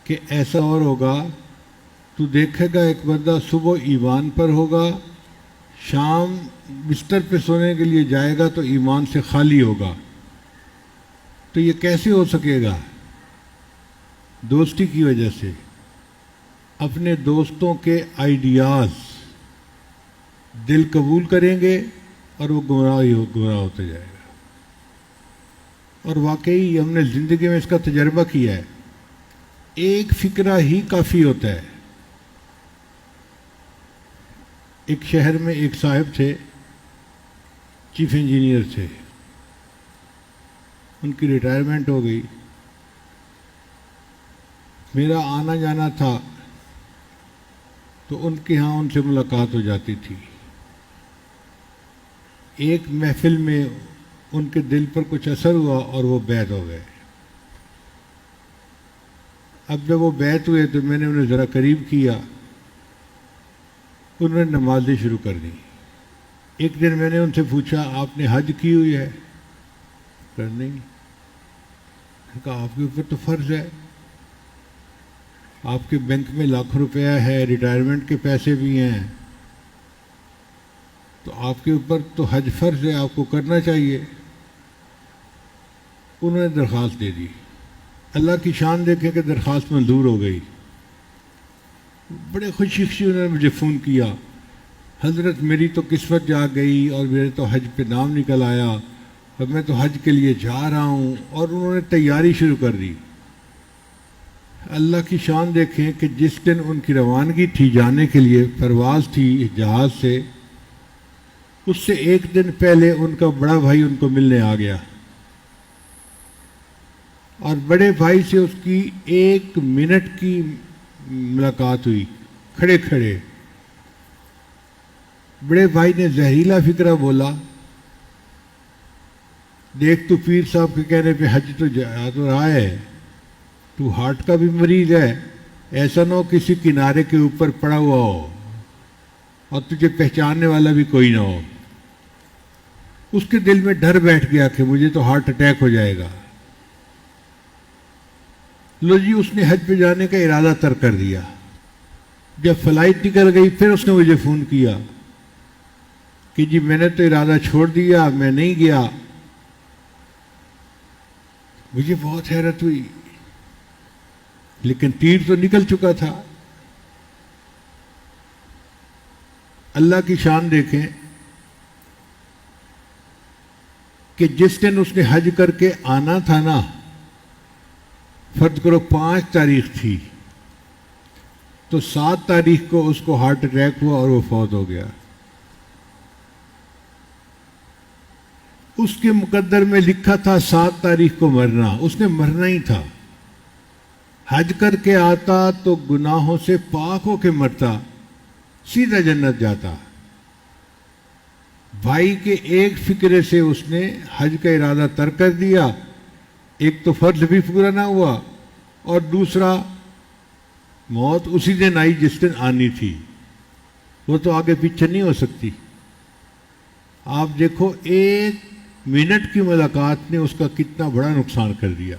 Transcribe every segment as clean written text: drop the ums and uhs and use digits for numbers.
کہ ایسا اور ہوگا، تو دیکھے گا ایک بندہ صبح ایمان پر ہوگا، شام بستر پہ سونے کے لیے جائے گا تو ایمان سے خالی ہوگا۔ تو یہ کیسے ہو سکے گا؟ دوستی کی وجہ سے۔ اپنے دوستوں کے آئیڈیاز دل قبول کریں گے اور وہ گمراہ ہوتے جائے گا۔ اور واقعی ہم نے زندگی میں اس کا تجربہ کیا ہے، ایک فکرہ ہی کافی ہوتا ہے۔ ایک شہر میں ایک صاحب تھے، چیف انجینئر تھے، ان کی ریٹائرمنٹ ہو گئی۔ میرا آنا جانا تھا تو ان کے ہاں ان سے ملاقات ہو جاتی تھی۔ ایک محفل میں ان کے دل پر کچھ اثر ہوا اور وہ بیعت ہو گئے۔ اب جب وہ بیعت ہوئے تو میں نے انہیں ذرا قریب کیا، انہوں نے نمازیں شروع کر دی۔ ایک دن میں نے ان سے پوچھا، آپ نے حج کی ہوئی ہے؟ کہا نہیں۔ میں نے کہا آپ کے اوپر تو فرض ہے، آپ کے بینک میں لاکھ روپیہ ہے، ریٹائرمنٹ کے پیسے بھی ہیں، تو آپ کے اوپر تو حج فرض ہے، آپ کو کرنا چاہیے۔ انہوں نے درخواست دے دی۔ اللہ کی شان دیکھیں کہ درخواست منظور ہو گئی۔ بڑے خوشی انہوں نے مجھے فون کیا، حضرت میری تو قسمت جاگ گئی اور میرے تو حج پہ نام نکل آیا اور میں تو حج کے لیے جا رہا ہوں۔ اور انہوں نے تیاری شروع کر دی۔ اللہ کی شان دیکھیں کہ جس دن ان کی روانگی تھی جانے کے لیے، پرواز تھی جہاز سے، اس سے ایک دن پہلے ان کا بڑا بھائی ان کو ملنے آ گیا، اور بڑے بھائی سے اس کی 1 منٹ کی ملاقات ہوئی، کھڑے کھڑے۔ بڑے بھائی نے زہریلا فکرہ بولا، دیکھ تو پیر صاحب کے کہنے پہ حج تو جا تو رہا ہے، تو ہارٹ کا بھی مریض ہے، ایسا نہ ہو کسی کنارے کے اوپر پڑا ہوا ہو اور تجھے پہچاننے والا بھی کوئی نہ ہو۔ اس کے دل میں ڈر بیٹھ گیا کہ مجھے تو ہارٹ اٹیک ہو جائے گا۔ لو جی، اس نے حج پہ جانے کا ارادہ ترک کر دیا۔ جب فلائٹ نکل گئی پھر اس نے مجھے فون کیا کہ جی میں نے تو ارادہ چھوڑ دیا، میں نہیں گیا۔ مجھے بہت حیرت ہوئی، لیکن تیر تو نکل چکا تھا۔ اللہ کی شان دیکھیں کہ جس دن اس نے حج کر کے آنا تھا نا، فرض کرو 5 تاریخ تھی، تو 7 تاریخ کو اس کو ہارٹ اٹیک ہوا اور وہ فوت ہو گیا۔ اس کے مقدر میں لکھا تھا 7 تاریخ کو مرنا، اس نے مرنا ہی تھا۔ حج کر کے آتا تو گناہوں سے پاک ہو کے مرتا، سیدھا جنت جاتا۔ بھائی کے ایک فکرے سے اس نے حج کا ارادہ ترک کر دیا، ایک تو فرض بھی پورا نہ ہوا، اور دوسرا موت اسی دن آئی جس دن آنی تھی، وہ تو آگے پیچھے نہیں ہو سکتی۔ آپ دیکھو 1 منٹ کی ملاقات نے اس کا کتنا بڑا نقصان کر دیا۔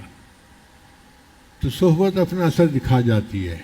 تو صحبت اپنا اثر دکھا جاتی ہے۔